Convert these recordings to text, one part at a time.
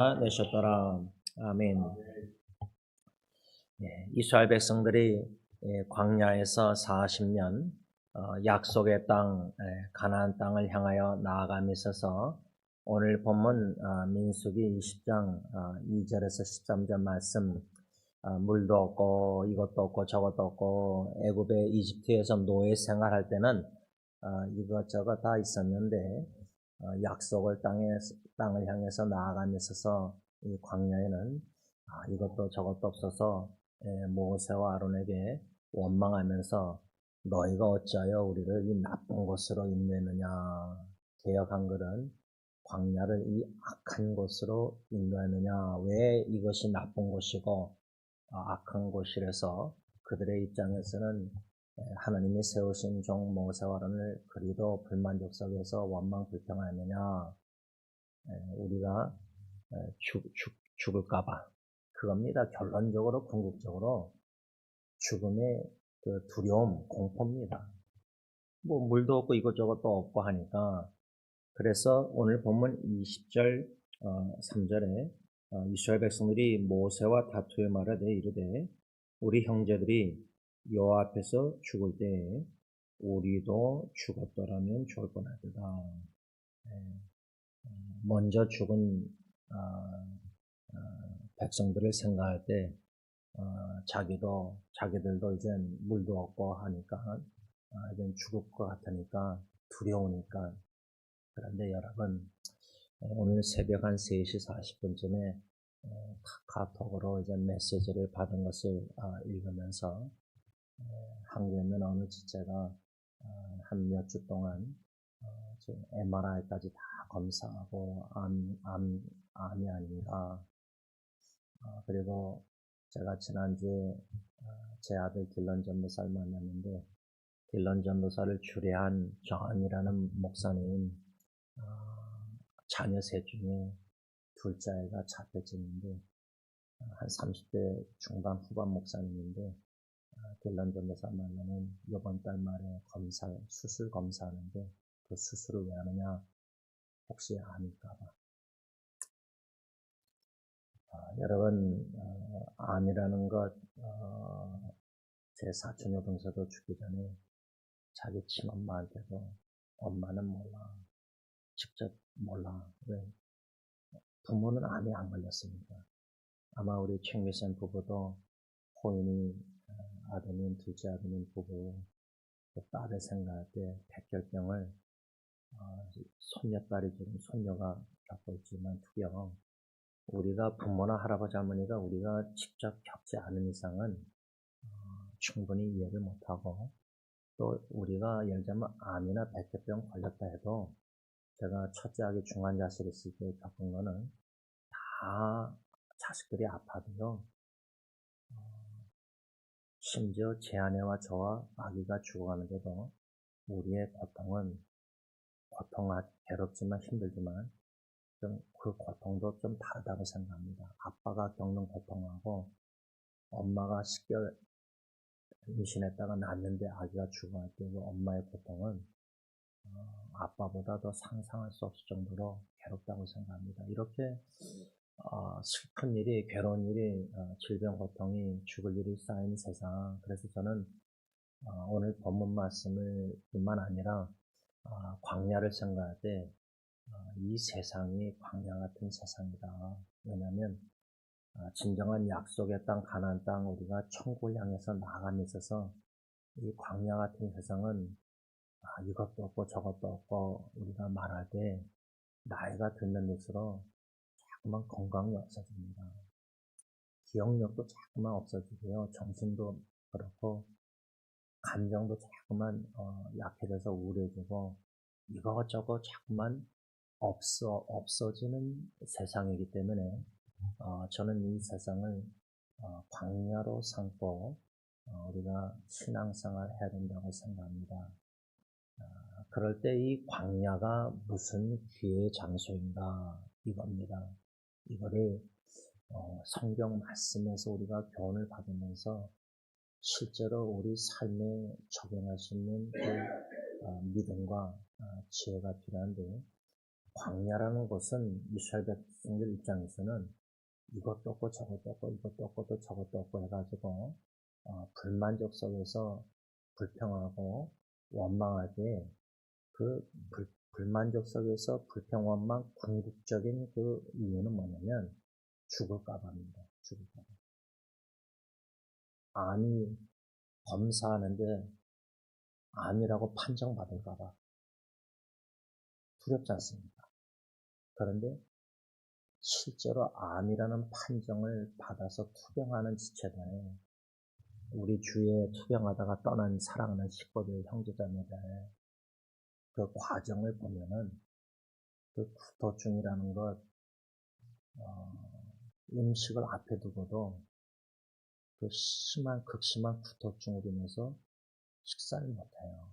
내셨더라. 아멘. 이스라엘 백성들이 광야에서 40년 약속의 땅, 가나안 땅을 향하여 나아감에 있어서 오늘 본문 민수기 20장 2절에서 13절 말씀, 물도 없고 이것도 없고 저것도 없고 애굽의 이집트에서 노예 생활할 때는 이것저것 다 있었는데 약속을 땅을 향해서 나아감에 있어서 이 광야에는 이것도 저것도 없어서 모세와 아론에게 원망하면서 너희가 어찌하여 우리를 이 나쁜 곳으로 인도했느냐. 개역 한글은 광야를 이 악한 곳으로 인도했느냐. 왜 이것이 나쁜 곳이고 악한 곳이라서 그들의 입장에서는 하나님이 세우신 종 모세와 아론을 그리도 불만족스러워서 원망 불평하느냐. 우리가 죽을까봐. 그겁니다. 결론적으로, 궁극적으로 죽음의 그 두려움, 공포입니다. 뭐 물도 없고 이것저것도 없고 하니까. 그래서 오늘 본문 20절 3절에 이스라엘 백성들이 모세와 다투어 말하되 이르되 우리 형제들이 여호와 앞에서 죽을 때에 우리도 죽었더라면 좋을 뻔하도다. 먼저 죽은 백성들을 생각할 때 자기들도 이제 물도 없고 하니까 이제 죽을 것 같으니까 두려우니까. 그런데 여러분, 오늘 새벽 한 3시 40분쯤에 카카오톡으로 이제 메시지를 받은 것을 읽으면서 한국에 있는 어느 지체가 한 몇 주 동안 MRI까지 다 검사하고 암이 아닌가. 그리고 제가 지난주에 제 아들 딜런 전도사를 만났는데 딜런 전도사를 주례한 존이라는 목사님 자녀 셋 중에 둘째 아이가 자폐증인데 한 30대 중반 후반 목사님인데 딜런 전도사 만나면 이번 달 말에 수술 검사하는데 그 수술을 왜 하느냐? 혹시 암일까봐. 여러분, 암이라는 것, 제 사촌 여동생도 죽기 전에 자기 친엄마한테도 엄마는 몰라. 직접 몰라. 왜? 부모는 암이 안 걸렸으니까. 아마 우리 최미선 부부도 호인이 아드님, 둘째 아드님 부부 그 딸을 생각할 때 백혈병을 손녀딸이 지금 손녀가 겪고 있지만 투병 우리가 부모나 할아버지 할머니가 우리가 직접 겪지 않은 이상은 충분히 이해를 못하고 또 우리가 예를 들면 암이나 백혈병 걸렸다 해도 제가 첫째 아기 중환자실에 있을 때 겪은 거는 다 자식들이 아파도요. 심지어 제 아내와 저와 아기가 죽어가는데도 우리의 고통은 괴롭지만 힘들지만 좀 그 고통도 좀 다르다고 생각합니다. 아빠가 겪는 고통하고 엄마가 10개월 임신했다가 낳는데 아기가 죽어갈 때 그 엄마의 고통은 아빠보다 더 상상할 수 없을 정도로 괴롭다고 생각합니다. 이렇게 슬픈 일이, 괴로운 일이, 질병, 고통이, 죽을 일이 쌓인 세상. 그래서 저는 오늘 본문 말씀을 뿐만 아니라 광야를 생각할 때 이 세상이 광야 같은 세상이다. 왜냐하면 진정한 약속의 땅, 가나안 땅, 우리가 천국을 향해서 나아감에 있어서 이 광야 같은 세상은 이것도 없고 저것도 없고 우리가 말할 때 나이가 들수록 자꾸만 건강이 없어집니다. 기억력도 자꾸만 없어지고요. 정신도 그렇고 감정도 자꾸만 약해져서 우울해지고 이것저것 자꾸만 없어지는 세상이기 때문에 저는 이 세상을 광야로 삼고 우리가 신앙생활 해야 된다고 생각합니다. 그럴 때 이 광야가 무슨 기회의 장소인가 이겁니다. 이거를 성경 말씀에서 우리가 교훈을 받으면서 실제로 우리 삶에 적용할 수 있는 그 믿음과 지혜가 필요한데 광야라는 것은 이스라엘 백성들 입장에서는 이것도 없고 저것도 없고 이것도 없고 또 저것도 없고 해가지고 불만족 속에서 불평하고 원망하되 그 불만족 속에서 불평 원망 궁극적인 그 이유는 뭐냐면 죽을까 봐입니다. 죽을까 봐. 암이 검사하는데 암이라고 판정받을까 봐 두렵지 않습니까? 그런데 실제로 암이라는 판정을 받아서 투병하는 지체들에 우리 주위에 투병하다가 떠난 사랑하는 식구들, 형제자매들 그 과정을 보면은 그 구토증이라는 것 음식을 앞에 두고도 그 극심한 구토증으로 인해서 식사를 못해요.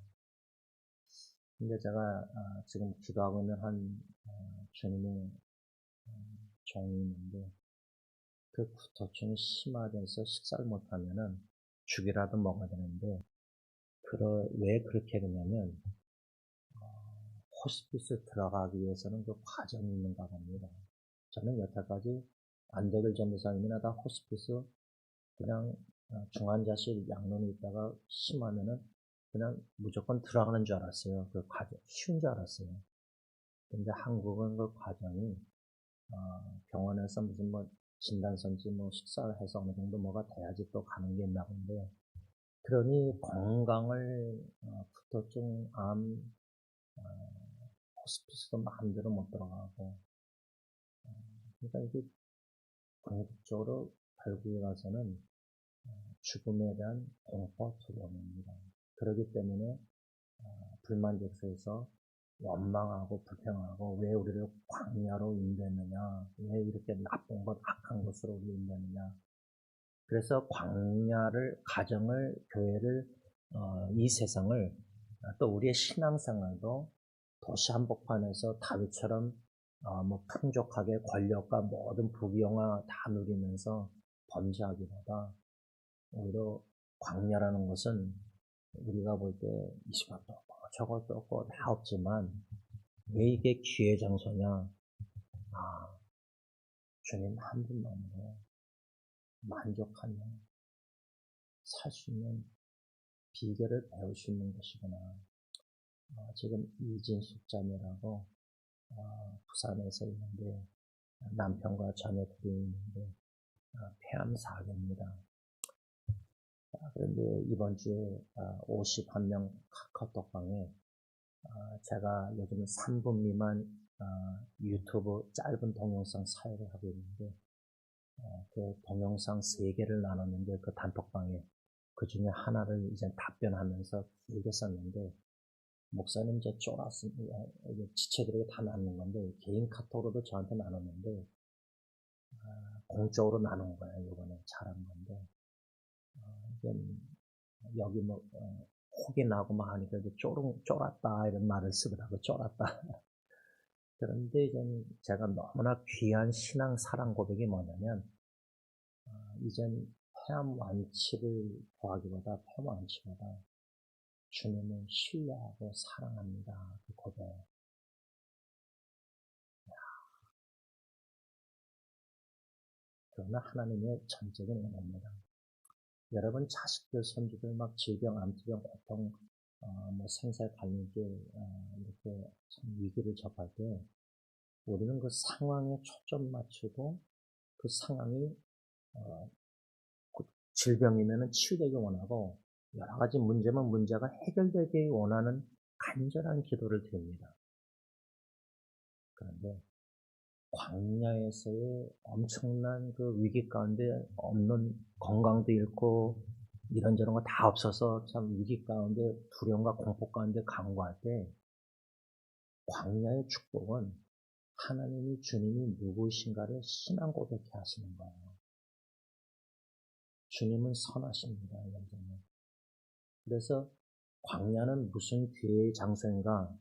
근데 제가 지금 기도하고 있는 한 주님의 종이 있는데 그 구토증이 심화돼서 식사를 못하면은 죽이라도 먹어야 되는데 왜 그렇게 되냐면 호스피스 들어가기 위해서는 그 과정이 있는가 봅니다. 저는 여태까지 안덕일 전도사님이나 다 호스피스 그냥 중환자실 양론에 있다가 심하면은 그냥 무조건 들어가는 줄 알았어요. 그 과정 쉬운 줄 알았어요. 근데 한국은 그 과정이 병원에서 무슨 뭐 진단서인지 뭐 식사를 해서 어느 정도 뭐가 돼야지 또 가는 게 있나 본데 그러니 건강을 구토증, 암, 호스피스도 마음대로 못 들어가고 그러니까 이게 궁극적으로 결국에 가서는 죽음에 대한 공포 두려움입니다. 그렇기 때문에 불만족해서 원망하고 불평하고 왜 우리를 광야로 인도했느냐, 왜 이렇게 나쁜 것, 악한 것으로 우리를 인도했느냐. 그래서 광야를, 가정을, 교회를, 이 세상을 또 우리의 신앙생활도 도시 한복판에서 다윗처럼 뭐 풍족하게 권력과 모든 부귀영화 다 누리면서 범죄하기보다 오히려 광야라는 것은 우리가 볼 때 이것도 없고 저것도 없고 다 없지만 왜 이게 기회 장소냐? 주님 한 분만으로 만족하며 살 수 있는 비결을 배울 수 있는 것이구나. 지금 이진숙 자매라고 부산에서 있는데 남편과 자녀 둘이 있는데 폐암 4기입니다. 그런데 이번 주에 51명 카카오톡방에 제가 요즘 3분 미만 유튜브 짧은 동영상 사역을 하고 있는데 그 동영상 3개를 나눴는데 그 단톡방에 그 중에 하나를 이제 답변하면서 길게 썼는데 목사님 저 쫄았습니다. 지체들에게 다 나눈 건데 개인 카톡으로도 저한테 나눴는데 공적으로 나눈 거예요. 이번에 잘한 건데 여기 뭐 혹이 나고 막 하니까 쫄았다 이런 말을 쓰더라고. 쫄았다. 그런데 이젠 제가 너무나 귀한 신앙 사랑 고백이 뭐냐면 이젠 폐암 완치를 구하기보다 폐암 완치보다 주님을 신뢰하고 사랑합니다. 그 고백. 그러나 하나님의 전적인 은혜입니다. 여러분 자식들, 손주들 막 질병, 암투병, 고통, 뭐 생사 갈림길 이렇게 참 위기를 접할 때 우리는 그 상황에 초점 맞추고 그 상황이 질병이면은 치유되기 원하고 여러 가지 문제면 문제가 해결되기 원하는 간절한 기도를 드립니다. 그런데 광야에서의 엄청난 그 위기 가운데 없는 건강도 잃고 이런저런 거 다 없어서 참 위기 가운데 두려움과 공포 가운데 간구할 때 광야의 축복은 하나님이 주님이 누구이신가를 신앙 고백해 하시는 거예요. 주님은 선하십니다. 여러분. 그래서 광야는 무슨 기회의 장소인가?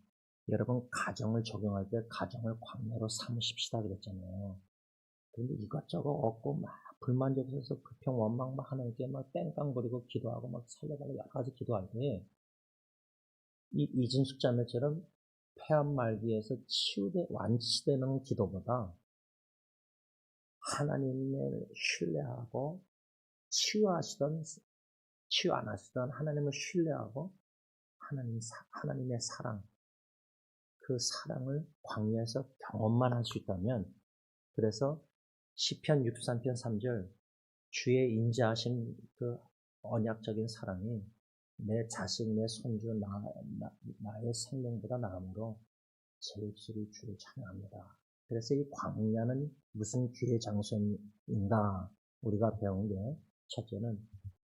여러분 가정을 적용할 때 가정을 광야로 삼으십시다 그랬잖아요. 근데 이것저것 없고 막 불만족해서 불평 원망 막 하나님께 막 땡깡 부리고 기도하고 막 살려달라고 여러 가지 기도할 때 이 이진숙 자매처럼 폐암 말기에서 완치되는 기도보다 하나님을 신뢰하고 치유 안 하시던 하나님을 신뢰하고 하나님의 사랑, 그 사랑을 광야에서 경험만 할 수 있다면, 그래서 시편 63편 3절 주의 인자하신 그 언약적인 사랑이 내 자식, 내 손주, 나의 생명보다 나음으로 제 입술이 주를 찬양합니다. 그래서 이 광야는 무슨 기회 장소인가 우리가 배운 게, 첫째는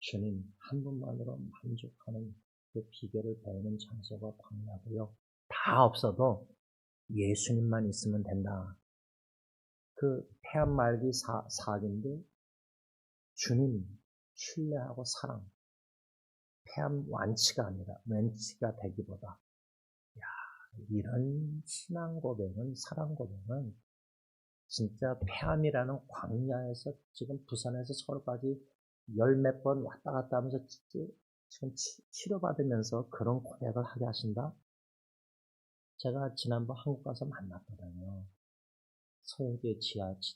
주님 한 분만으로 만족하는 그 비결을 배우는 장소가 광야고요. 다 없어도 예수님만 있으면 된다. 그 폐암 말기 사기인데 주님 신뢰하고 사랑, 폐암 완치가 아니라 완치가 되기보다, 이런 신앙 고백은, 사랑 고백은 진짜 폐암이라는 광야에서 지금 부산에서 서울까지 열 몇 번 왔다 갔다 하면서 지금 치료받으면서 그런 고백을 하게 하신다? 제가 지난번 한국 가서 만났거든요. 서울대 지하에서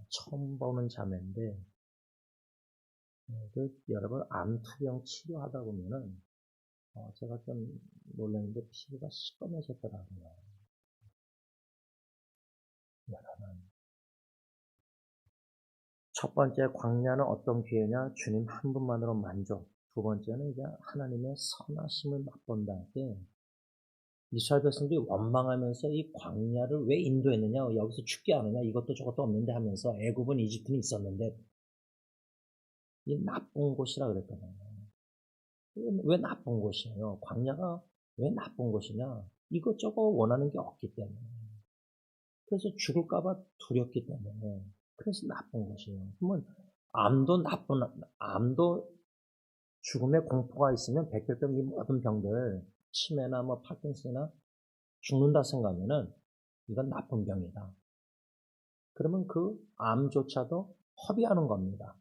처음 보는 자매인데, 여러분 암투병 치료하다 보면은 제가 좀 놀랐는데 피부가 시꺼매졌더라고요. 여러분, 첫 번째 광야는 어떤 기회냐? 주님 한 분만으로 만족. 두 번째는 이제 하나님의 선하심을 맛본다 할 때, 이스라엘 백성들이 원망하면서 이 광야를 왜 인도했느냐, 여기서 죽게 하느냐, 이것도 저것도 없는데 하면서, 애굽은 이집트는 있었는데 이 나쁜 곳이라 그랬거든요. 왜 나쁜 곳이에요? 광야가 왜 나쁜 곳이냐? 이것저것 원하는 게 없기 때문에, 그래서 죽을까봐 두렵기 때문에, 그래서 나쁜 곳이에요. 그러면 암도 죽음의 공포가 있으면 백혈병, 이 모든 병들, 치매나 파킨슨이나 죽는다 생각하면은 이건 나쁜 병이다. 그러면 그 암조차도 허비하는 겁니다.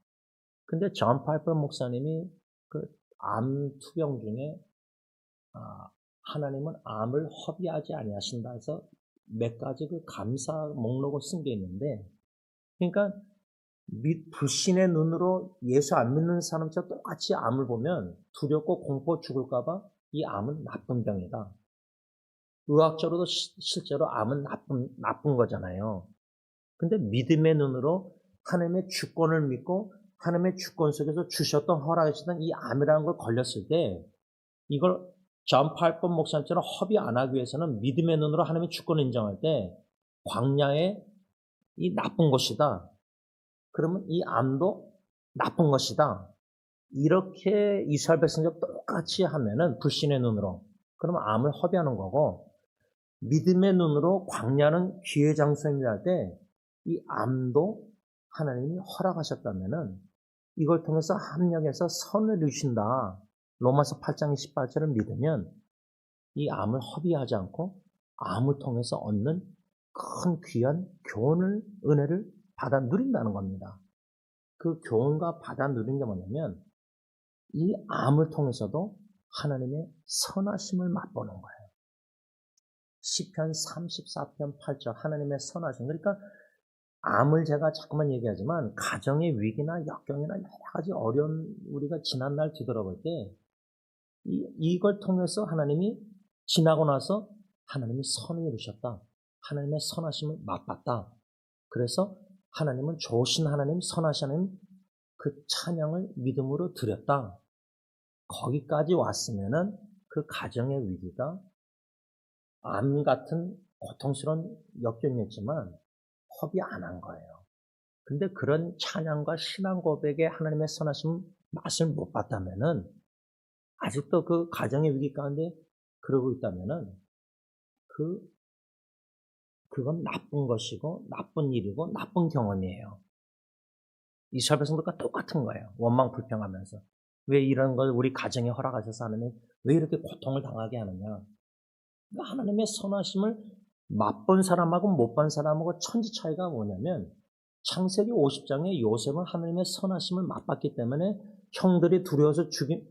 근데 존 파이퍼 목사님이 그 암 투병 중에 하나님은 암을 허비하지 아니하신다 해서 몇 가지 그 감사 목록을 쓴 게 있는데, 그러니까 불신의 눈으로 예수 안 믿는 사람처럼 똑같이 암을 보면 두렵고 공포 죽을까봐 이 암은 나쁜 병이다. 의학적으로도 실제로 암은 나쁜 거잖아요. 근데 믿음의 눈으로 하나님의 주권을 믿고 하나님의 주권 속에서 주셨던 허락하시던 이 암이라는 걸 걸렸을 때, 이걸 존 팔번 목사님처럼 허비 안 하기 위해서는 믿음의 눈으로 하나님의 주권을 인정할 때, 광야에 이 나쁜 것이다, 그러면 이 암도 나쁜 것이다, 이렇게 이스라엘 백성들 똑같이 하면은 불신의 눈으로, 그러면 암을 허비하는 거고, 믿음의 눈으로 광야는 기회 장소입니다 할 때 이 암도 하나님이 허락하셨다면은 이걸 통해서 합력해서 선을 이루신다, 로마서 8장 18절을 믿으면 이 암을 허비하지 않고 암을 통해서 얻는 큰 귀한 교훈을, 은혜를 받아 누린다는 겁니다. 그 교훈과 받아 누린 게 뭐냐면 이 암을 통해서도 하나님의 선하심을 맛보는 거예요. 시편 34편 8절 하나님의 선하심. 그러니까 암을 제가 자꾸만 얘기하지만 가정의 위기나 역경이나 여러 가지 어려운, 우리가 지난날 뒤돌아볼 때 이걸 통해서 하나님이 지나고 나서 하나님이 선을 이루셨다, 하나님의 선하심을 맛봤다, 그래서 하나님은 좋으신 하나님, 선하신 하나님, 그 찬양을 믿음으로 드렸다. 거기까지 왔으면은 그 가정의 위기가 암 같은 고통스러운 역경이었지만 허비 안 한 거예요. 근데 그런 찬양과 신앙 고백에 하나님의 선하심 맛을 못 봤다면은, 아직도 그 가정의 위기 가운데 그러고 있다면은 그건 나쁜 것이고 나쁜 일이고 나쁜 경험이에요. 이스라엘 백성들과 똑같은 거예요. 원망 불평하면서 왜 이런 걸 우리 가정에 허락하셔서 하느님 왜 이렇게 고통을 당하게 하느냐. 그러니까 하나님의 선하심을 맛본 사람하고 못 본 사람하고 천지 차이가 뭐냐면, 창세기 50장에 요셉은 하나님의 선하심을 맛봤기 때문에 형들이 두려워서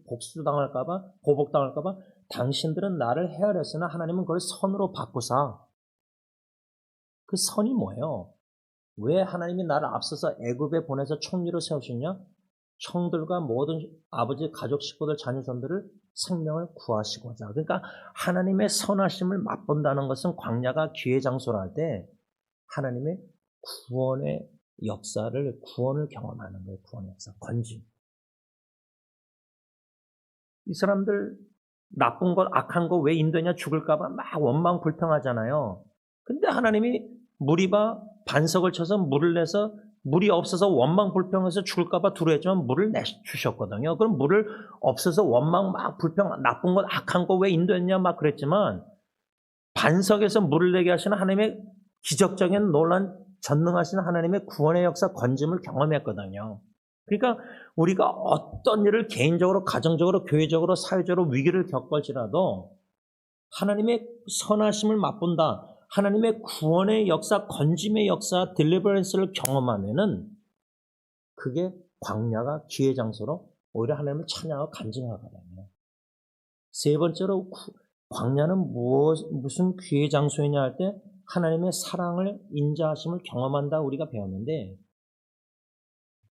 복수당할까봐, 보복당할까봐 당신들은 나를 헤아렸으나 하나님은 그걸 선으로 바꾸사. 그 선이 뭐예요? 왜 하나님이 나를 앞서서 애굽에 보내서 총리로 세우셨냐? 형들과 모든 아버지 가족 식구들 자녀손들을 생명을 구하시고자. 그러니까 하나님의 선하심을 맛본다는 것은 광야가 기회 장소라 할 때 하나님의 구원의 역사를, 구원을 경험하는 거예요. 구원의 역사, 건짐. 이 사람들 나쁜 것, 악한 거 왜 인도냐 죽을까봐 막 원망 불평하잖아요. 근데 하나님이 무리바 반석을 쳐서 물을 내서 물이 없어서 원망 불평해서 죽을까봐 두려워했지만 물을 내주셨거든요. 그럼 물을 없어서 원망 막 불평, 나쁜 것, 악한 거 왜 인도했냐 막 그랬지만 반석에서 물을 내게 하시는 하나님의 기적적인 놀란 전능하신 하나님의 구원의 역사 건짐을 경험했거든요. 그러니까 우리가 어떤 일을 개인적으로, 가정적으로, 교회적으로, 사회적으로 위기를 겪을지라도 하나님의 선하심을 맛본다. 하나님의 구원의 역사, 건짐의 역사, 딜리버런스를 경험하면은 그게 광야가 기회 장소로 오히려 하나님을 찬양하고 간증하거든요. 세 번째로 광야는 무슨 기회 장소이냐 할 때 하나님의 사랑을, 인자하심을 경험한다 우리가 배웠는데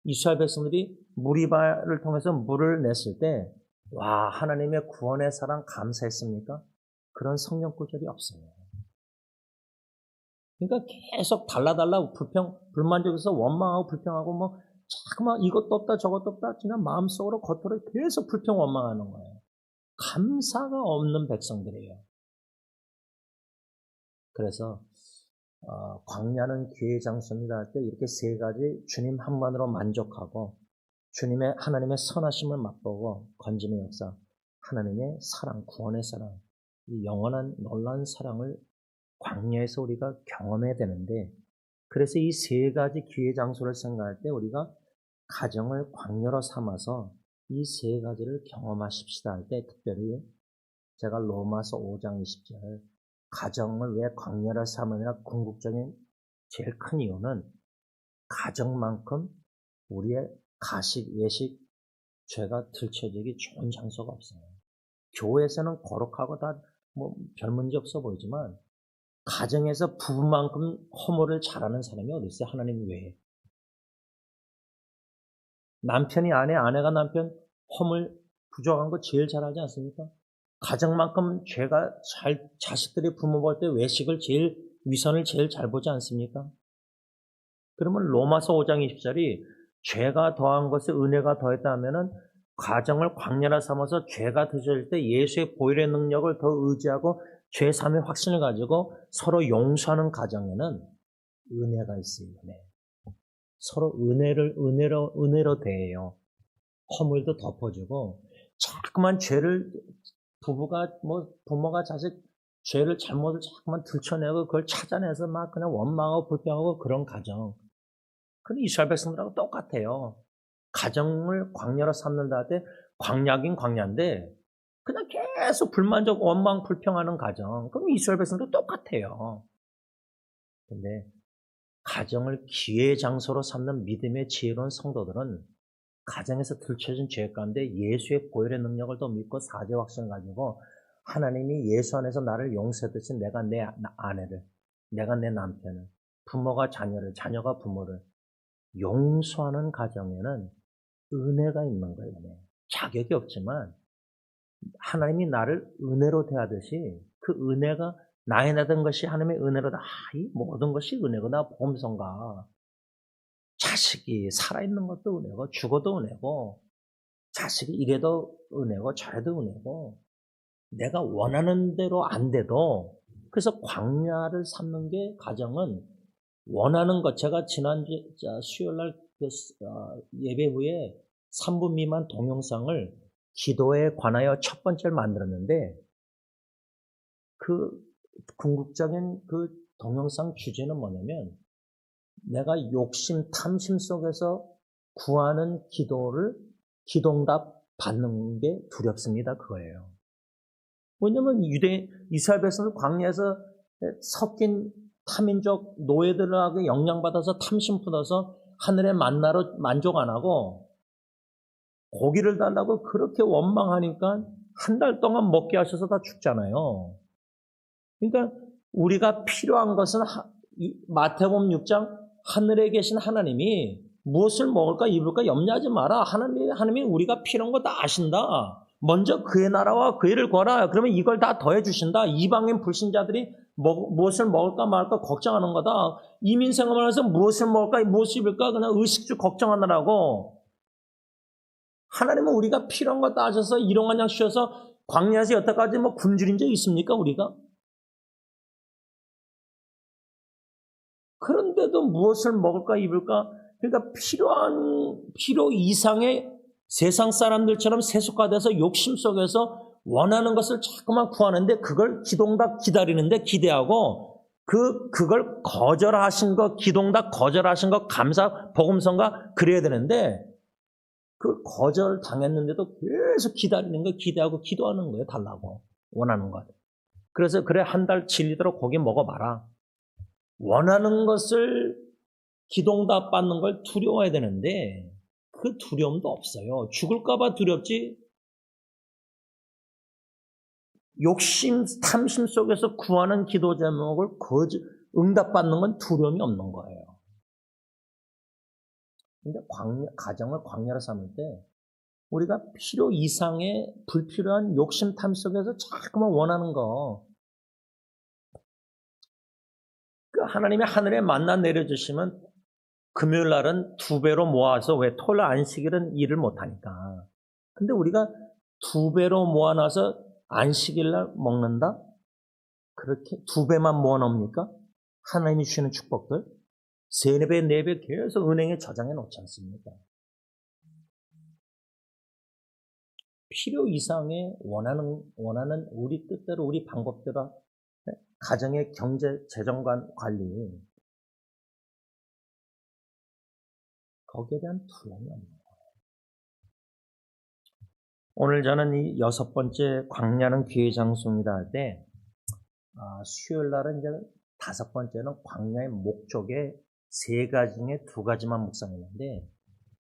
이스라엘 백성들이 무리바를 통해서 물을 냈을 때 와, 하나님의 구원의 사랑 감사했습니까? 그런 성령 구절이 없어요. 그러니까 계속 달라달라 불만족해서 원망하고 불평하고 뭐 자꾸만 이것도 없다 저것도 없다 그냥 마음속으로 겉으로 계속 불평 원망하는 거예요. 감사가 없는 백성들이에요. 그래서 광야는 기회의 장소입니다 할 때 이렇게 세 가지 주님 한만으로 만족하고 주님의 하나님의 선하심을 맛보고 건짐의 역사, 하나님의 사랑, 구원의 사랑, 이 영원한 놀라운 사랑을 광야에서 우리가 경험해야 되는데 그래서 이 세 가지 기회 장소를 생각할 때 우리가 가정을 광야로 삼아서 이 세 가지를 경험하십시다 할 때 특별히 제가 로마서 5장 20절 가정을 왜 광야로 삼으냐 궁극적인 제일 큰 이유는 가정만큼 우리의 가식, 외식, 죄가 들춰지기 좋은 장소가 없어요. 교회에서는 거룩하고 다 뭐 별 문제 없어 보이지만 가정에서 부부만큼 허물을 잘하는 사람이 어디 있어요? 하나님 외에. 남편이 아내, 아내가 남편 허물 부족한 거 제일 잘하지 않습니까? 가정만큼 죄가 자식들이 부모 볼 때 외식을 위선을 제일 잘 보지 않습니까? 그러면 로마서 5장 20절이 죄가 더한 것에 은혜가 더했다 하면은 가정을 광야라 삼아서 죄가 드실 때 예수의 보혈의 능력을 더 의지하고 죄 사함의 확신을 가지고 서로 용서하는 가정에는 은혜가 있어요. 은혜. 서로 은혜로 대해요. 허물도 덮어주고 자꾸만 죄를 부모가 자식 죄를 잘못을 자꾸만 들춰내고 그걸 찾아내서 막 그냥 원망하고 불평하고 그런 가정. 그건 이스라엘 백성들하고 똑같아요. 가정을 광야로 삼는다 할 때 광야긴 광야인데 그냥 계속 불만족, 원망, 불평하는 가정. 그럼 이스라엘 백성도 똑같아요. 근데 가정을 기회의 장소로 삼는 믿음의 지혜로운 성도들은 가정에서 들춰진 죄 가운데 예수의 보혈의 능력을 더 믿고 사죄 확신을 가지고 하나님이 예수 안에서 나를 용서했듯이 내가 내 아내를, 내가 내 남편을, 부모가 자녀를, 자녀가 부모를 용서하는 가정에는 은혜가 있는 거예요. 은혜. 자격이 없지만 하나님이 나를 은혜로 대하듯이 그 은혜가 나에 나던 것이 하나님의 은혜로다. 이 모든 것이 은혜구나. 보험성가. 자식이 살아있는 것도 은혜고 죽어도 은혜고 자식이 이래도 은혜고 저래도 은혜고 내가 원하는 대로 안 돼도 그래서 광야를 삼는 게 가정은 원하는 것 제가 지난주 수요일날 예배 후에 3분 미만 동영상을 기도에 관하여 첫 번째를 만들었는데 그 궁극적인 그 동영상 주제는 뭐냐면 내가 욕심, 탐심 속에서 구하는 기도응답 받는 게 두렵습니다. 그거예요. 왜냐면 이스라엘 백성들 광야에서 섞인 타민족 노예들에게 영향받아서 탐심 품어서 하늘의 만나로 만족 안 하고 고기를 달라고 그렇게 원망하니까 한 달 동안 먹게 하셔서 다 죽잖아요. 그러니까 우리가 필요한 것은 마태복음 6장 하늘에 계신 하나님이 무엇을 먹을까 입을까 염려하지 마라. 하나님이 우리가 필요한 거 다 아신다. 먼저 그의 나라와 그의 일을 구하라. 그러면 이걸 다 더해 주신다. 이방인 불신자들이 무엇을 먹을까 말까 걱정하는 거다. 이민 생활을 해서 무엇을 먹을까 무엇을 입을까 그냥 의식주 걱정하느라고. 하나님은 우리가 필요한 거 따져서 일용한 양 쉬어서 광야에서 여태까지 굶주린 적 있습니까 우리가? 그런데도 무엇을 먹을까 입을까? 그러니까 필요 이상의 세상 사람들처럼 세속화돼서 욕심 속에서 원하는 것을 자꾸만 구하는데 그걸 기동답 기다리는데 기대하고 그걸 거절하신 거 기동답 거절하신 거 감사 복음성가 그래야 되는데 그 거절 당했는데도 계속 기다리는 거 기대하고 기도하는 거예요. 달라고 원하는 것. 그래서 그래 한 달 질리도록 고기 먹어봐라. 원하는 것을 기동답 받는 걸 두려워해야 되는데 그 두려움도 없어요. 죽을까 봐 두렵지 욕심, 탐심 속에서 구하는 기도 제목을 응답받는 건 두려움이 없는 거예요. 근데 가정을 광야로 삼을 때 우리가 필요 이상의 불필요한 욕심, 탐 속에서 자꾸만 원하는 거 그 하나님의 하늘에 만나 내려주시면 금요일 날은 2배로 모아서 왜 토요일 안식일은 일을 못하니까. 근데 우리가 2배로 모아놔서 안식일 날 먹는다? 그렇게 2배만 모아놓습니까? 하나님이 주시는 축복들 3배, 4배 계속 은행에 저장해 놓지 않습니까? 필요 이상의 원하는 우리 뜻대로 우리 방법대로 가정의 경제 재정 관리 거기에 대한 두려움이 없는 거예요. 오늘 저는 이 6번째 광야는 기회 장소입니다 할 때 수요일 날은 이제 5번째는 광야의 목적의 3가지 중에 2가지만 묵상했는데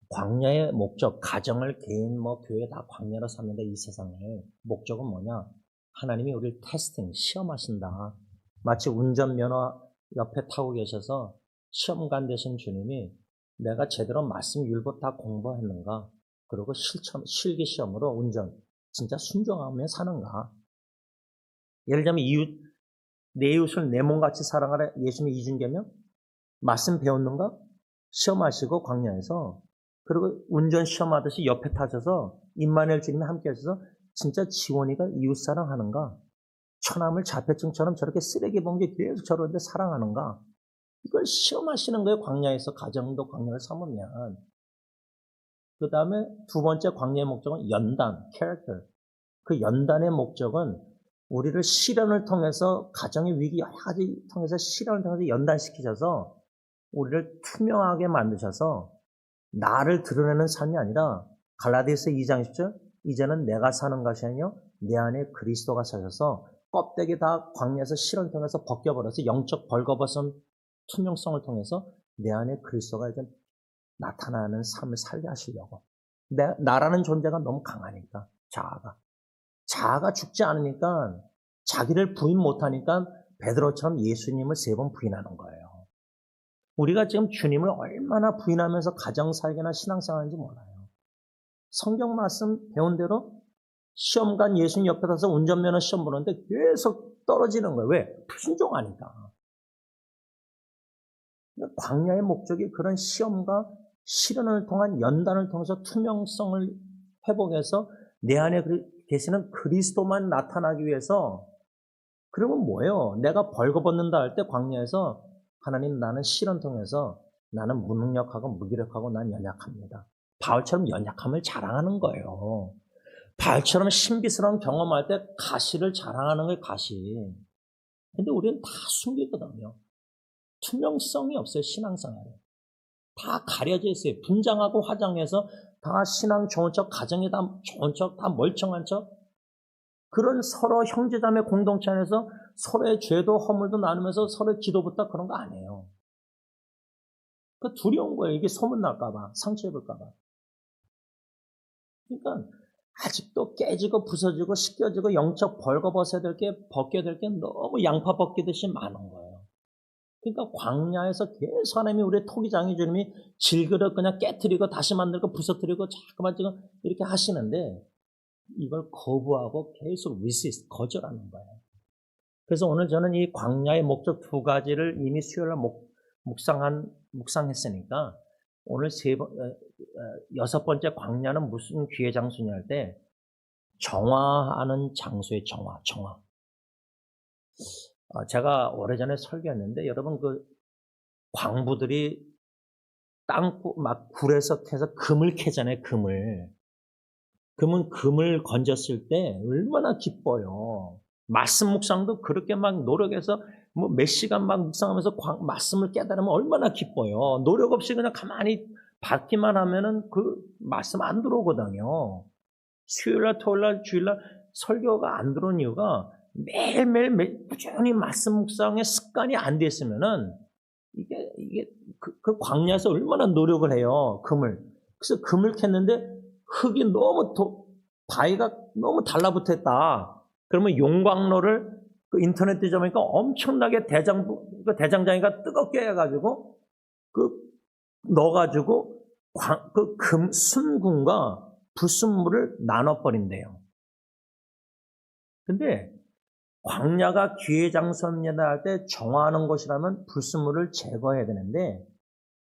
광야의 목적, 가정을 개인 교회 다 광야로 삼는다 이 세상을 목적은 뭐냐? 하나님이 우리를 테스팅, 시험하신다. 마치 운전면허 옆에 타고 계셔서 시험관 되신 주님이 내가 제대로 말씀 율법 다 공부했는가? 그리고 실기 시험으로 운전 진짜 순종하며 사는가? 예를 들면 내 이웃을 내 몸같이 사랑하라 예수님의 이준계명 말씀 배웠는가? 시험하시고 광야에서 그리고 운전 시험하듯이 옆에 타셔서 임마누엘 주님이 함께 하셔서 진짜 지원이가 이웃 사랑하는가? 처남을 자폐증처럼 저렇게 쓰레기 봉지 계속 저러는데 사랑하는가? 이걸 시험하시는 거예요. 광야에서 가정도 광야를 삼으면. 그 다음에 2번째 광야의 목적은 연단, 캐릭터. 그 연단의 목적은 우리를 시련을 통해서 가정의 위기 여러 가지 통해서 시련을 통해서 연단시키셔서 우리를 투명하게 만드셔서 나를 드러내는 삶이 아니라 갈라디아서 2장 10절 이제는 내가 사는 것이 아니요 내 안에 그리스도가 사셔서 껍데기 다 광야에서 시련을 통해서 벗겨버려서 영적 벌거벗은 투명성을 통해서 내 안에 그리스도가 이제 나타나는 삶을 살게 하시려고 나라는 존재가 너무 강하니까 자아가 죽지 않으니까 자기를 부인 못하니까 베드로처럼 예수님을 3번 부인하는 거예요. 우리가 지금 주님을 얼마나 부인하면서 가정살기나 신앙생활인지 몰라요. 성경 말씀 배운 대로 시험관 예수님 옆에 가서 운전면허 시험 보는데 계속 떨어지는 거예요. 왜? 불순종하니까. 광야의 목적이 그런 시험과 시련을 통한 연단을 통해서 투명성을 회복해서 내 안에 계시는 그리스도만 나타나기 위해서 그러면 뭐예요? 내가 벌거벗는다 할 때 광야에서 하나님 나는 시련 통해서 나는 무능력하고 무기력하고 난 연약합니다. 바울처럼 연약함을 자랑하는 거예요. 바울처럼 신비스러운 경험할 때 가시를 자랑하는 거예요. 가시. 근데 우리는 다 숨기거든요. 투명성이 없어요. 신앙생활에. 다 가려져 있어요. 분장하고 화장해서 다 신앙 좋은 척, 가정이 다 좋은 척, 다 멀쩡한 척. 그런 서로 형제자매 공동체 안에서 서로의 죄도 허물도 나누면서 서로의 기도부터 그런 거 안 해요. 그 두려운 거예요. 이게 소문날까봐, 상처 입을까봐. 그러니까 아직도 깨지고 부서지고 씻겨지고 영적 벌거벗어야 될 게, 벗겨야 될 게 너무 양파 벗기듯이 많은 거예요. 그러니까 광야에서 계속 하나님이 우리의 토기장이 주님이 질그릇 그냥 깨트리고 다시 만들고 부서뜨리고 자꾸만 지금 이렇게 하시는데 이걸 거부하고 계속 resist, 거절하는 거예요. 그래서 오늘 저는 이 광야의 목적 두 가지를 이미 수요일날 묵상했으니까 오늘 여섯 번째 광야는 무슨 귀의 장소냐 할 때 정화하는 장소의 정화. 제가 오래전에 설교했는데 여러분 그 광부들이 막 굴에서 캐서 금을 캐잖아요. 그러면 금을 건졌을 때 얼마나 기뻐요. 말씀 묵상도 그렇게 막 노력해서 뭐 몇 시간 막 묵상하면서 말씀을 깨달으면 얼마나 기뻐요. 노력 없이 그냥 가만히 받기만 하면은 그 말씀 안 들어오거든요. 수요일날, 토요일날, 주일날 설교가 안 들어온 이유가 매일매일 꾸준히 말씀 묵상의 습관이 안 됐으면은 이게 그 광야에서 얼마나 노력을 해요. 그래서 금을 캤는데 흙이 너무 바위가 너무 달라붙어 있다. 그러면 용광로를 그 인터넷 뒤져보니까 엄청나게 대장장이가 뜨겁게 해가지고 넣어가지고 그 순금과 불순물을 나눠버린대요. 근데 광야가 귀의 장소입니다 할 때 정화하는 곳이라면 불순물을 제거해야 되는데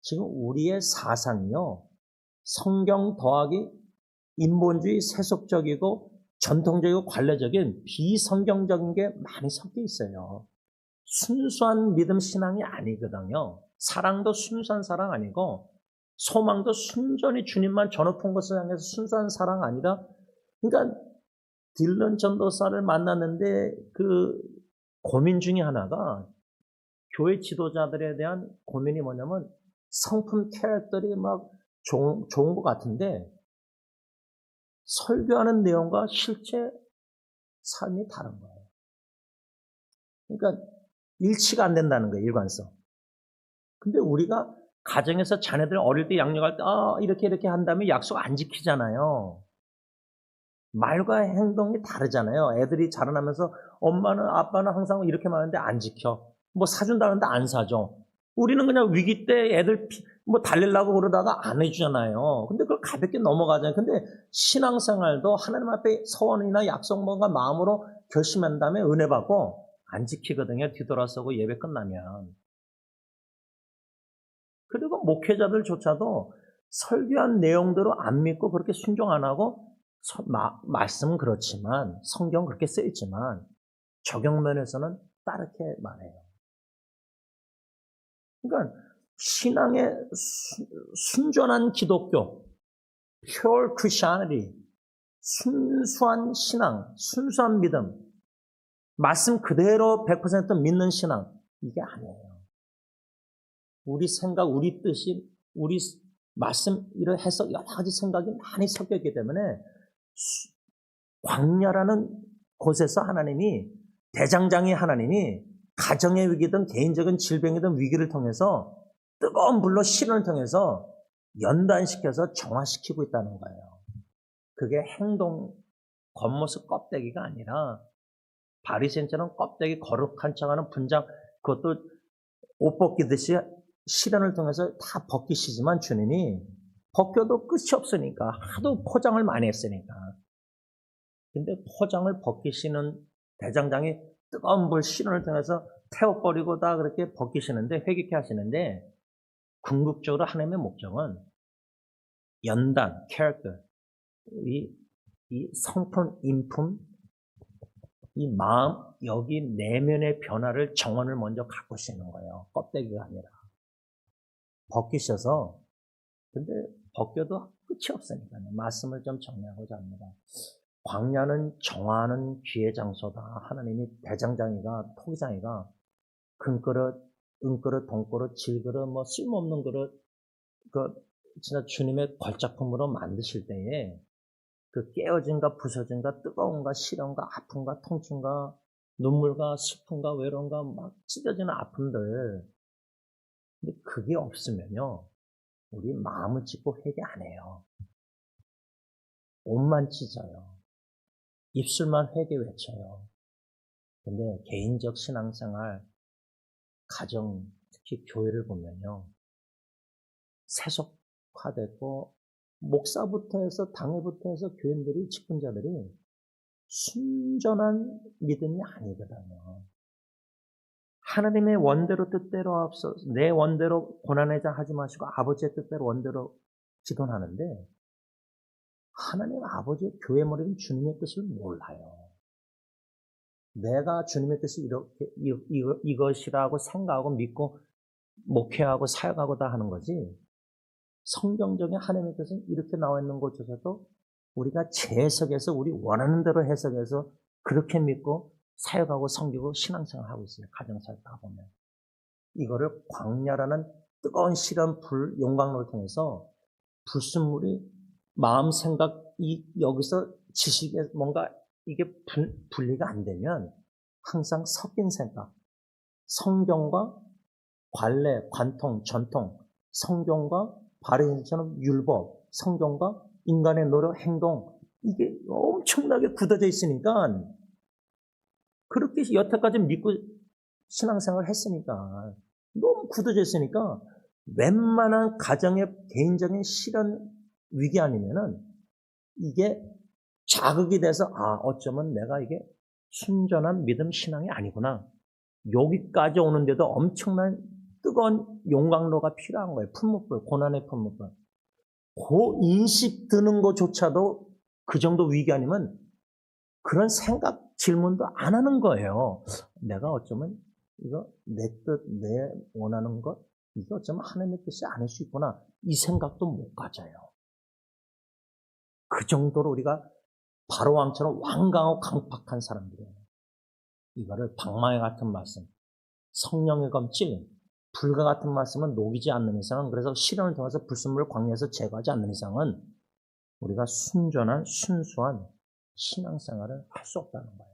지금 우리의 사상이요. 성경 더하기 인본주의 세속적이고 전통적이고 관례적인 비성경적인 게 많이 섞여 있어요. 순수한 믿음 신앙이 아니거든요. 사랑도 순수한 사랑 아니고 소망도 순전히 주님만 전업한 것을 향해서 순수한 사랑 아니라 그러니까 딜런 전도사를 만났는데 그 고민 중에 하나가 교회 지도자들에 대한 고민이 뭐냐면 성품 캐릭터들이 막 좋은 것 같은데 설교하는 내용과 실제 삶이 다른 거예요. 그러니까 일치가 안 된다는 거예요, 일관성. 근데 우리가 가정에서 자녀들 어릴 때 양육할 때 이렇게 한 다음에 약속 안 지키잖아요. 말과 행동이 다르잖아요. 애들이 자라나면서 엄마는 아빠는 항상 이렇게 말하는데 안 지켜. 뭐 사준다는데 안 사줘. 우리는 그냥 위기 때 애들 뭐 달리려고 그러다가 안 해주잖아요. 근데 그걸 가볍게 넘어가잖아요. 근데 신앙생활도 하나님 앞에 서원이나 약속 뭔가 마음으로 결심한 다음에 은혜 받고 안 지키거든요. 뒤돌아서고 예배 끝나면. 그리고 목회자들조차도 설교한 내용대로 안 믿고 그렇게 순종 안 하고 말씀은 그렇지만 성경 그렇게 쓰여있지만 적용면에서는 다르게 말해요. 그러니까 신앙의 순전한 기독교, pure Christianity, 순수한 신앙, 순수한 믿음, 말씀 그대로 100% 믿는 신앙 이게 아니에요. 우리 생각, 우리 뜻이, 우리 말씀 이런 해석 여러 가지 생각이 많이 섞여 있기 때문에 광야라는 곳에서 대장장이 하나님이 가정의 위기든 개인적인 질병이든 위기를 통해서 뜨거운 불로 시련을 통해서 연단시켜서 정화시키고 있다는 거예요. 그게 행동, 겉모습 껍데기가 아니라 바리새인처럼 껍데기 거룩한 척하는 분장, 그것도 옷 벗기듯이 시련을 통해서 다 벗기시지만 주님이 벗겨도 끝이 없으니까 하도 포장을 많이 했으니까. 근데 포장을 벗기시는 대장장이 뜨거운 불 시련을 통해서 태워버리고 다 그렇게 벗기시는데 회개케 하시는데 궁극적으로 하나님의 목적은 연단, 캐릭터, 이 성품, 인품, 이 마음, 여기 내면의 변화를 정원을 먼저 가꾸시는 거예요. 껍데기가 아니라. 벗기셔서 근데 벗겨도 끝이 없으니까요. 말씀을 좀 정리하고자 합니다. 광야는 정화하는 귀의 장소다. 하나님이 대장장이가 토기장이가 금그릇, 은그릇, 동그릇, 질그릇, 뭐 쓸모없는 그릇, 진짜 주님의 걸작품으로 만드실 때에 그 깨어짐과 부서짐과 뜨거움과 시련과 아픔과 통증과 눈물과 슬픔과 외로움과 막 찢어지는 아픔들. 근데 그게 없으면요, 우리 마음을 찢고 회개 안 해요. 옷만 찢어요. 입술만 회개 외쳐요. 근데 개인적 신앙생활, 가정, 특히 교회를 보면요. 세속화되고 목사부터 해서 당회부터 해서 교인들이 직분자들이 순전한 믿음이 아니거든요. 하나님의 원대로 뜻대로 앞서 내 원대로 고난의자 하지 마시고 아버지의 뜻대로 원대로 기도하는데 하나님 아버지의 교회 머리는 주님의 뜻을 몰라요. 내가 주님의 뜻이 이렇게 이것이라고 생각하고 믿고 목회하고 사역하고 다 하는 거지. 성경적인 하나님의 뜻은 이렇게 나와 있는 곳에서도 우리가 재해석해서 우리 원하는 대로 해석해서 그렇게 믿고 사역하고 섬기고 신앙생활하고 있어요. 가정사역 다 보면. 이거를 광야라는 뜨거운 시련 용광로를 통해서 불순물이 마음 생각 여기서 지식에 뭔가 이게 분리가 안 되면 항상 섞인 생각, 성경과 관례, 관통, 전통, 성경과 바리새인처럼 율법, 성경과 인간의 노력, 행동 이게 엄청나게 굳어져 있으니까 그렇게 여태까지 믿고 신앙생활을 했으니까 너무 굳어져 있으니까 웬만한 가정의 개인적인 실현 위기 아니면은 이게 자극이 돼서 어쩌면 내가 이게 순전한 믿음 신앙이 아니구나. 여기까지 오는데도 엄청난 뜨거운 용광로가 필요한 거예요. 풀무불, 고난의 풀무불. 그 인식 드는 것조차도 그 정도 위기 아니면 그런 생각, 질문도 안 하는 거예요. 내가 어쩌면 이거 내 뜻, 내 원하는 것, 이게 어쩌면 하나님의 뜻이 아닐 수 있구나. 이 생각도 못 가져요. 그 정도로 우리가 바로왕처럼 완강하고 강팍한 사람들이에요. 이거를 방망이 같은 말씀, 성령의 검질, 불과 같은 말씀은 녹이지 않는 이상은, 그래서 시련을 통해서 불순물을 광야에서 제거하지 않는 이상은 우리가 순전한 순수한 신앙생활을 할 수 없다는 거예요.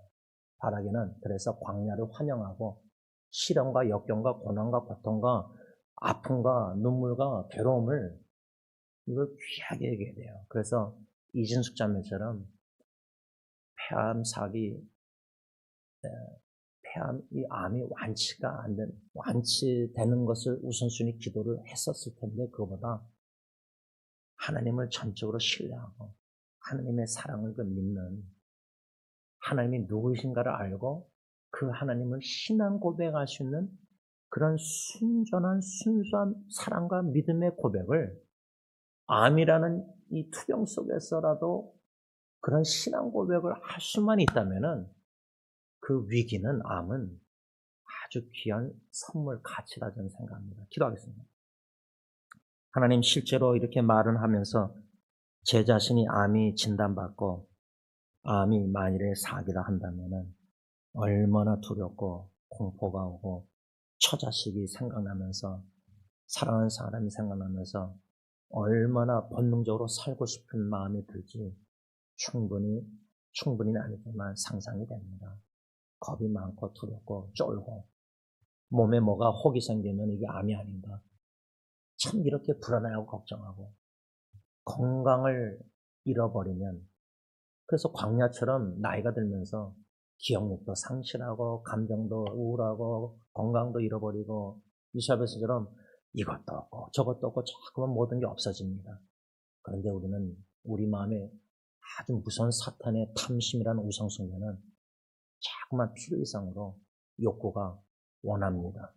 바라기는 그래서 광야를 환영하고 시련과 역경과 고난과 고통과 아픔과 눈물과 괴로움을 이걸 귀하게 얘기해야 돼요. 그래서 이진숙 자매처럼 폐암 사기, 폐암 이 암이 완치가 안 된, 완치되는 것을 우선순위 기도를 했었을 텐데 그거보다 하나님을 전적으로 신뢰하고 하나님의 사랑을 믿는 하나님이 누구이신가를 알고 그 하나님을 신앙 고백할 수 있는 그런 순전한 순수한 사랑과 믿음의 고백을 암이라는 이 투병 속에서라도 그런 신앙 고백을 할 수만 있다면은 그 위기는 암은 아주 귀한 선물 가치라 저는 생각합니다. 기도하겠습니다. 하나님 실제로 이렇게 말을 하면서 제 자신이 암이 진단받고 암이 만일에 사기라 한다면은 얼마나 두렵고 공포가 오고 처자식이 생각나면서 사랑하는 사람이 생각나면서 얼마나 본능적으로 살고 싶은 마음이 들지 충분히는 아니지만 상상이 됩니다. 겁이 많고 두렵고 쫄고 몸에 뭐가 혹이 생기면 이게 암이 아닌가. 참 이렇게 불안해하고 걱정하고 건강을 잃어버리면 그래서 광야처럼 나이가 들면서 기억력도 상실하고 감정도 우울하고 건강도 잃어버리고 이사벨처럼 이것도 없고 저것도 없고 자꾸만 모든 게 없어집니다. 그런데 우리는 우리 마음에 아주 무서운 사탄의 탐심이라는 우상숭배는 자꾸만 필요 이상으로 욕구가 원합니다.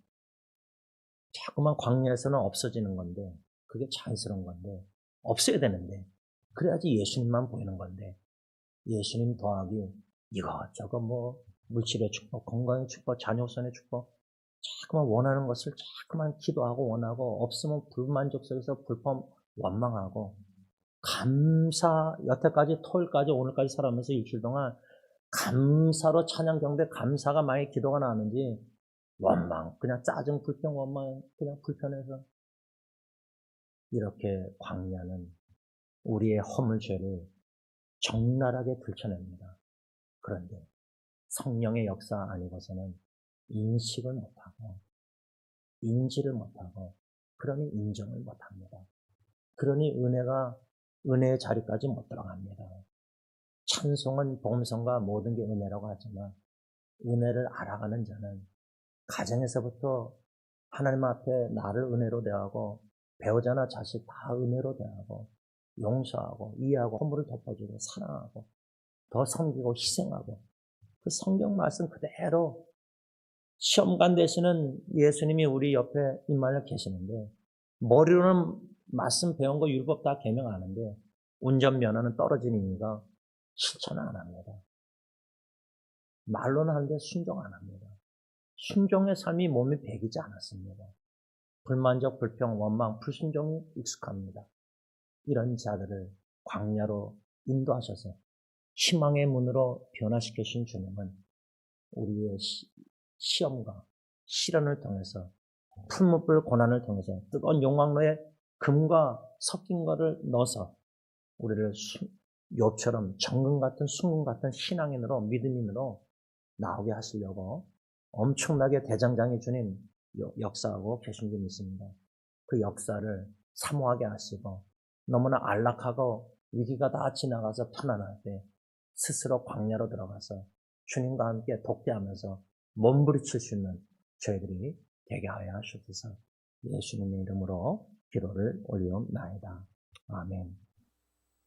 자꾸만 광야에서는 없어지는 건데 그게 자연스러운 건데 없어야 되는데 그래야지 예수님만 보이는 건데 예수님 더하기 이것저것 뭐 물질의 축복, 건강의 축복, 자녀선의 축복 자꾸만 원하는 것을 자꾸만 기도하고 원하고 없으면 불만족 속에서 불평 원망하고 여태까지 토요일까지 오늘까지 살아오면서 일주일 동안 감사로 찬양 경배 감사가 많이 기도가 나왔는지 원망 그냥 짜증 불평 원망 그냥 불편해서 이렇게 광야는 우리의 허물죄를 적나라하게 들춰냅니다. 그런데 성령의 역사 아니고서는 인식을 못하고 인지를 못하고 그러니 인정을 못합니다. 그러니 은혜가 은혜의 자리까지 못 들어갑니다. 찬송은 복음성과 모든 게 은혜라고 하지만 은혜를 알아가는 자는 가정에서부터 하나님 앞에 나를 은혜로 대하고 배우자나 자식 다 은혜로 대하고 용서하고 이해하고 허물을 덮어주고 사랑하고 더 섬기고 희생하고 그 성경 말씀 그대로 시험관 되시는 예수님이 우리 옆에 임하여 계시는데 머리로는 말씀 배운 거 율법 다 계명하는데 운전면허는 떨어진 이유가 실천을 안 합니다. 말로는 하는데 순종 안 합니다. 순종의 삶이 몸에 배기지 않았습니다. 불만족, 불평, 원망, 불순종이 익숙합니다. 이런 자들을 광야로 인도하셔서 희망의 문으로 변화시키신 주님은 우리의 시험과 시련을 통해서 풀무불 고난을 통해서 뜨거운 용광로에 금과 섞인 것을 넣어서 우리를 욥처럼 정금 같은 순금 같은 신앙인으로 믿음인으로 나오게 하시려고 엄청나게 대장장이 주님 역사하고 계신 줄 믿습니다. 그 역사를 사모하게 하시고 너무나 안락하고 위기가 다 지나가서 편안할 때 스스로 광야로 들어가서 주님과 함께 독대하면서 몸부리칠 수 있는 저희들이 되게 하여 하시옵소서. 예수님의 이름으로 기도를 올리옵나이다. 아멘.